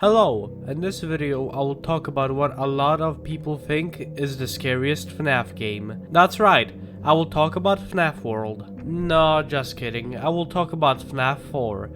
Hello, in this video I will talk about what a lot of people think is the scariest FNAF game. That's right, I will talk about FNAF World. No, just kidding, I will talk about FNAF 4.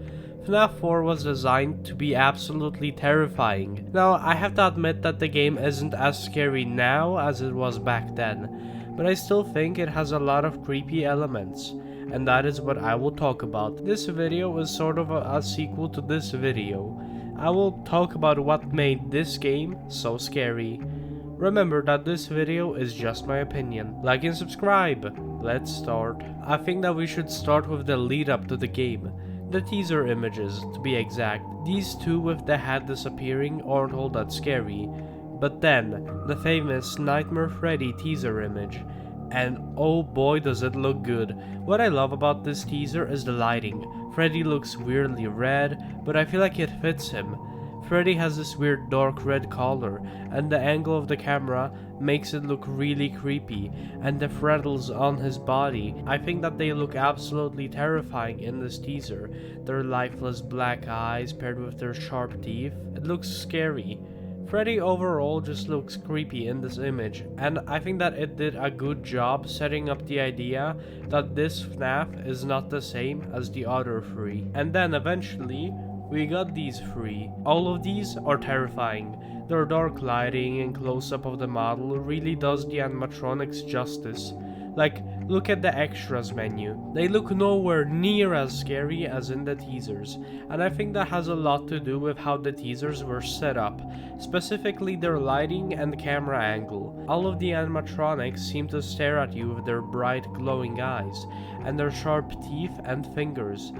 FNAF 4 was designed to be absolutely terrifying. Now, I have to admit that the game isn't as scary now as it was back then, but I still think it has a lot of creepy elements, and that is what I will talk about. This video is sort of a sequel to this video. I will talk about what made this game so scary. Remember that this video is just my opinion. Like and subscribe. Let's start. I think that we should start with the lead up to the game. The teaser images, to be exact. These two with the head disappearing aren't all that scary. But then, the famous Nightmare Freddy teaser image. And oh boy does it look good. What I love about this teaser is the lighting. Freddy looks weirdly red, but I feel like it fits him. Freddy has this weird dark red color, and the angle of the camera makes it look really creepy, and the freckles on his body, I think that they look absolutely terrifying in this teaser. Their lifeless black eyes paired with their sharp teeth, it looks scary. Freddy overall just looks creepy in this image, and I think that it did a good job setting up the idea that this FNAF is not the same as the other three. And then eventually, we got these three. All of these are terrifying. Their dark lighting and close-up of the model really does the animatronics justice. Like, look at the extras menu. They look nowhere near as scary as in the teasers, and I think that has a lot to do with how the teasers were set up, specifically their lighting and camera angle. All of the animatronics seem to stare at you with their bright glowing eyes, and their sharp teeth and fingers.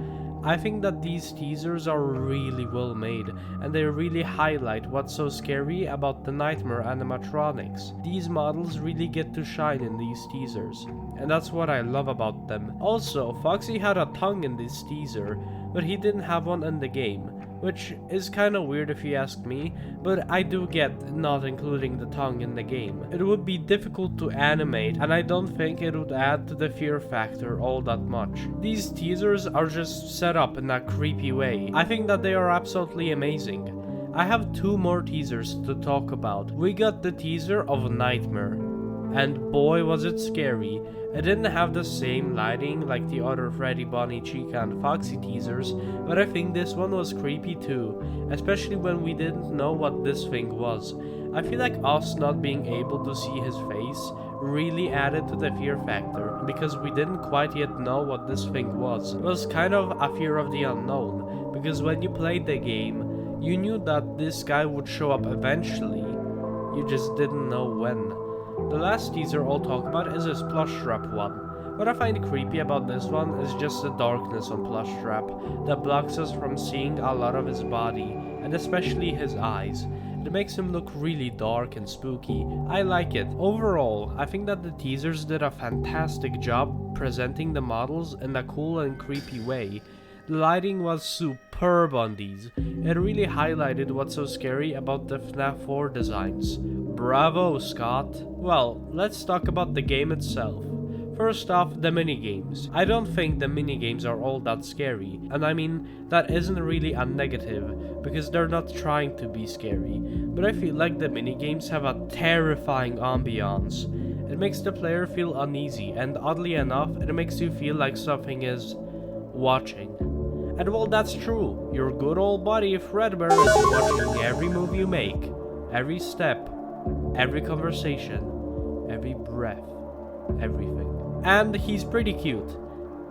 I think that these teasers are really well made, and they really highlight what's so scary about the Nightmare animatronics. These models really get to shine in these teasers, and that's what I love about them. Also, Foxy had a tongue in this teaser, but he didn't have one in the game, which is kinda weird if you ask me, but I do get not including the tongue in the game. It would be difficult to animate, and I don't think it would add to the fear factor all that much. These teasers are just set up in a creepy way. I think that they are absolutely amazing. I have two more teasers to talk about. We got the teaser of Nightmare, and boy was it scary. It didn't have the same lighting like the other Freddy, Bonnie, Chica and Foxy teasers, but I think this one was creepy too, especially when we didn't know what this thing was. I feel like us not being able to see his face really added to the fear factor, because we didn't quite yet know what this thing was. It was kind of a fear of the unknown, because when you played the game, you knew that this guy would show up eventually, you just didn't know when. The last teaser I'll talk about is this plush strap one. What I find creepy about this one is just the darkness on plush strap that blocks us from seeing a lot of his body, and especially his eyes. It makes him look really dark and spooky. I like it. Overall, I think that the teasers did a fantastic job presenting the models in a cool and creepy way. The lighting was superb on these. It really highlighted what's so scary about the FNAF 4 designs. Bravo, Scott! Well, let's talk about the game itself. First off, the minigames. I don't think the minigames are all that scary, and I mean, that isn't really a negative, because they're not trying to be scary, but I feel like the minigames have a terrifying ambiance. It makes the player feel uneasy, and oddly enough, it makes you feel like something is watching. And well, that's true. Your good old buddy Fredbear is watching every move you make, every step, every conversation, every breath, everything. And he's pretty cute.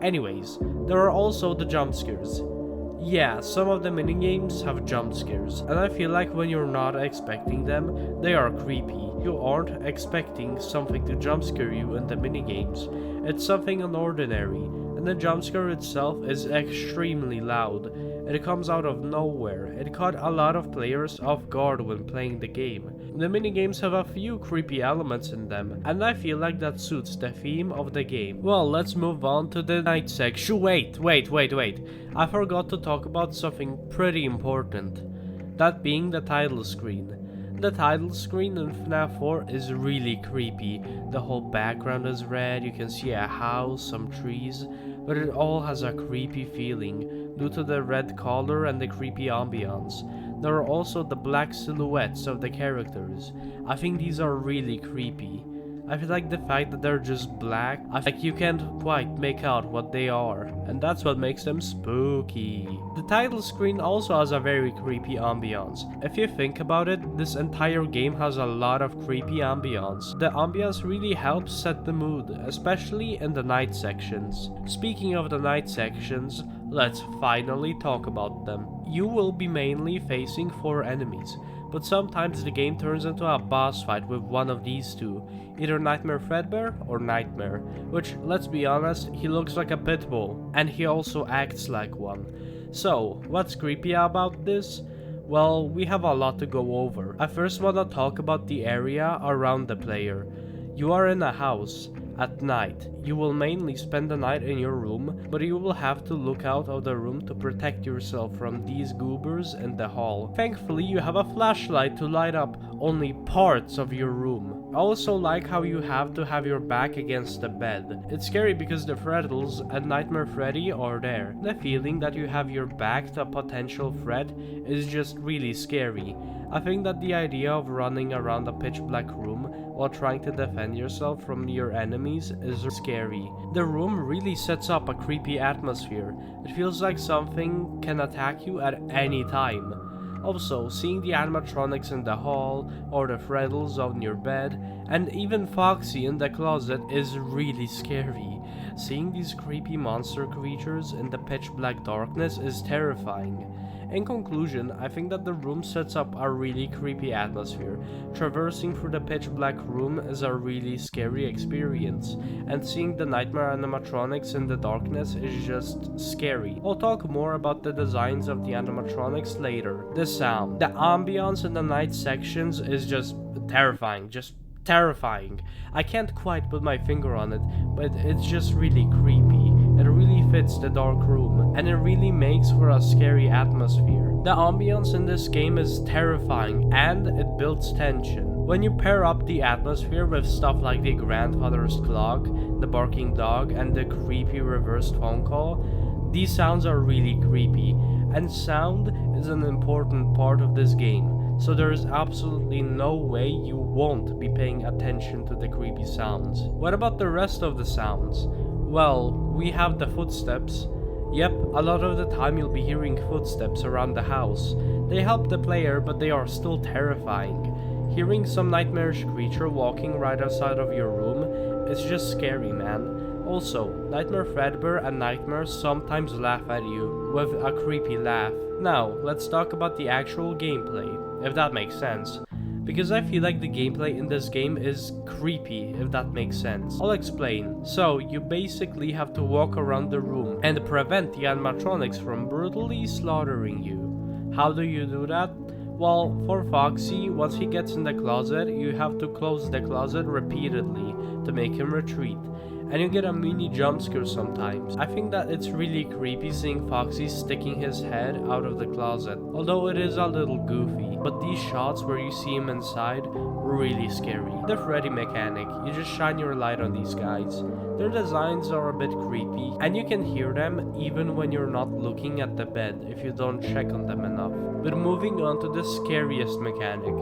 Anyways, there are also the jump scares. Yeah, some of the minigames have jump scares, and I feel like when you're not expecting them, they are creepy. You aren't expecting something to jump scare you in the minigames. It's something unordinary. And the jump scare itself is extremely loud. It comes out of nowhere. It caught a lot of players off guard when playing the game. The minigames have a few creepy elements in them, and I feel like that suits the theme of the game. Well, let's move on to the night section. Wait. I forgot to talk about something pretty important. That being the title screen. The title screen in FNAF 4 is really creepy. The whole background is red, you can see a house, some trees, but it all has a creepy feeling due to the red color and the creepy ambiance. There are also the black silhouettes of the characters. I think these are really creepy. I feel like the fact that they're just black, I feel like you can't quite make out what they are, and that's what makes them spooky. The title screen also has a very creepy ambiance. If you think about it, this entire game has a lot of creepy ambiance. The ambiance really helps set the mood, especially in the night sections. Speaking of the night sections, let's finally talk about them. You will be mainly facing 4 enemies, but sometimes the game turns into a boss fight with one of these two, either Nightmare Fredbear or Nightmare, which, let's be honest, he looks like a pit bull, and he also acts like one. So, what's creepy about this? Well, we have a lot to go over. I first wanna talk about the area around the player. You are in a house. At night, you will mainly spend the night in your room, but you will have to look out of the room to protect yourself from these goobers in the hall. Thankfully, you have a flashlight to light up only parts of your room. I also like how you have to have your back against the bed. It's scary because the Freddles and Nightmare Freddy are there. The feeling that you have your back to a potential threat is just really scary. I think that the idea of running around a pitch black room while trying to defend yourself from your enemies is scary. The room really sets up a creepy atmosphere. It feels like something can attack you at any time. Also, seeing the animatronics in the hall, or the Freddles on your bed, and even Foxy in the closet is really scary. Seeing these creepy monster creatures in the pitch black darkness is terrifying. In conclusion, I think that the room sets up a really creepy atmosphere. Traversing through the pitch black room is a really scary experience, and seeing the nightmare animatronics in the darkness is just scary. I'll talk more about the designs of the animatronics later. The sound. The ambiance in the night sections is just terrifying. Terrifying. I can't quite put my finger on it, but it's just really creepy. It really fits the dark room, and it really makes for a scary atmosphere. The ambience in this game is terrifying, and it builds tension. When you pair up the atmosphere with stuff like the grandfather's clock, the barking dog, and the creepy reversed phone call, these sounds are really creepy, and sound is an important part of this game. So there is absolutely no way you won't be paying attention to the creepy sounds. What about the rest of the sounds? Well, we have the footsteps. Yep, a lot of the time you'll be hearing footsteps around the house. They help the player, but they are still terrifying. Hearing some nightmarish creature walking right outside of your room is just scary, man. Also, Nightmare Fredbear and Nightmare sometimes laugh at you with a creepy laugh. Now, let's talk about the actual gameplay, if that makes sense. Because I feel like the gameplay in this game is creepy, if that makes sense. I'll explain. So, you basically have to walk around the room and prevent the animatronics from brutally slaughtering you. How do you do that? Well, for Foxy, once he gets in the closet, you have to close the closet repeatedly to make him retreat. And you get a mini jump scare sometimes. I think that it's really creepy seeing Foxy sticking his head out of the closet, although it is a little goofy. But these shots where you see him inside, really scary. The Freddy mechanic, you just shine your light on these guys. Their designs are a bit creepy, and you can hear them even when you're not looking at the bed if you don't check on them enough. But moving on to the scariest mechanic.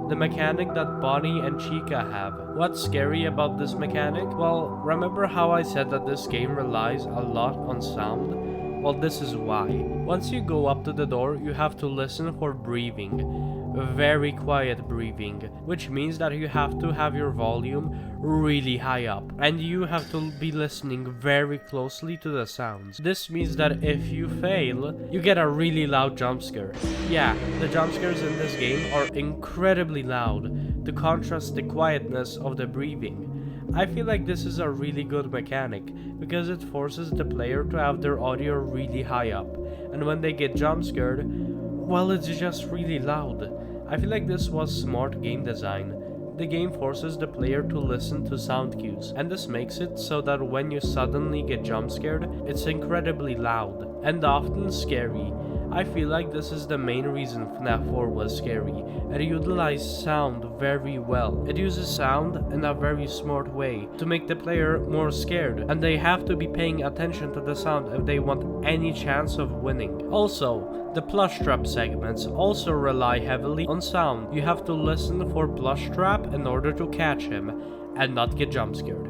The mechanic that Bonnie and Chica have. What's scary about this mechanic? Well, remember how I said that this game relies a lot on sound? Well, this is why. Once you go up to the door, you have to listen for breathing. Very quiet breathing, which means that you have to have your volume really high up, and you have to be listening very closely to the sounds. This means that if you fail, you get a really loud jump scare. Yeah, the jump scares in this game are incredibly loud to contrast the quietness of the breathing. I feel like this is a really good mechanic because it forces the player to have their audio really high up, and when they get jump scared, well, it's just really loud. I feel like this was smart game design. The game forces the player to listen to sound cues, and this makes it so that when you suddenly get jump scared, it's incredibly loud and often scary. I feel like this is the main reason FNAF 4 was scary. It utilized sound very well. It uses sound in a very smart way to make the player more scared, and they have to be paying attention to the sound if they want any chance of winning. Also, the plush trap segments also rely heavily on sound. You have to listen for plush trap in order to catch him and not get jump scared.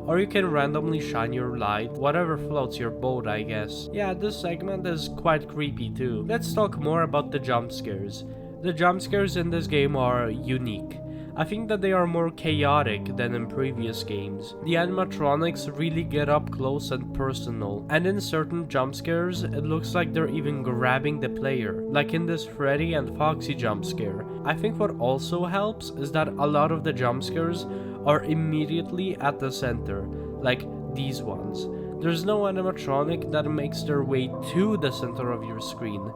Or you can randomly shine your light, whatever floats your boat, I guess. Yeah, this segment is quite creepy too. Let's talk more about the jump scares. The jump scares in this game are unique. I think that they are more chaotic than in previous games. The animatronics really get up close and personal, and in certain jump scares, it looks like they're even grabbing the player, like in this Freddy and Foxy jump scare. I think what also helps is that a lot of the jump scares are immediately at the center, like these ones. There's no animatronic that makes their way to the center of your screen.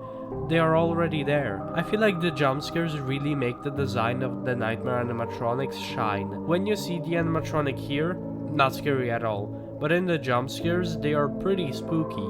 They are already there. I feel like the jump scares really make the design of the nightmare animatronics shine. When you see the animatronic here, not scary at all, but in the jump scares, they are pretty spooky.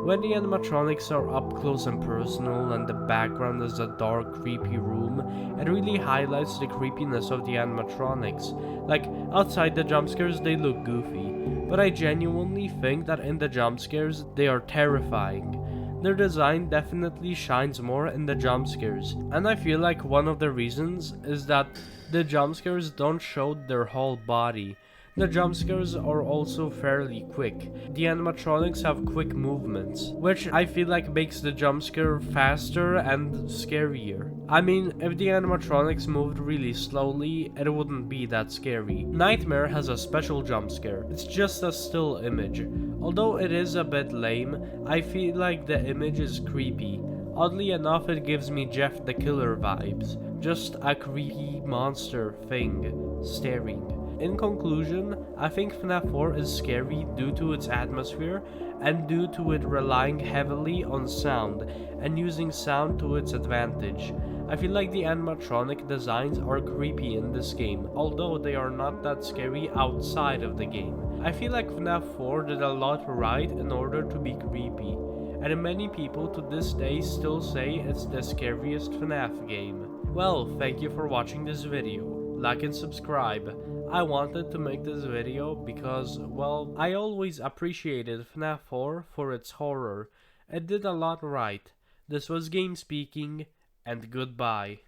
When the animatronics are up close and personal and the background is a dark, creepy room, it really highlights the creepiness of the animatronics. Like, outside the jump scares, they look goofy, but I genuinely think that in the jump scares, they are terrifying. Their design definitely shines more in the jump scares, and I feel like one of the reasons is that the jump scares don't show their whole body. The jump scares are also fairly quick. The animatronics have quick movements, which I feel like makes the jump scare faster and scarier. I mean, if the animatronics moved really slowly, it wouldn't be that scary. Nightmare has a special jump scare. It's just a still image. Although it is a bit lame, I feel like the image is creepy. Oddly enough, it gives me Jeff the Killer vibes. Just a creepy monster thing staring. In conclusion, I think FNAF 4 is scary due to its atmosphere and due to it relying heavily on sound and using sound to its advantage. I feel like the animatronic designs are creepy in this game, although they are not that scary outside of the game. I feel like FNAF 4 did a lot right in order to be creepy, and many people to this day still say it's the scariest FNAF game. Well, thank you for watching this video. Like and subscribe. I wanted to make this video because, well, I always appreciated FNAF 4 for its horror. It did a lot right. This was GameSpeaking, and goodbye.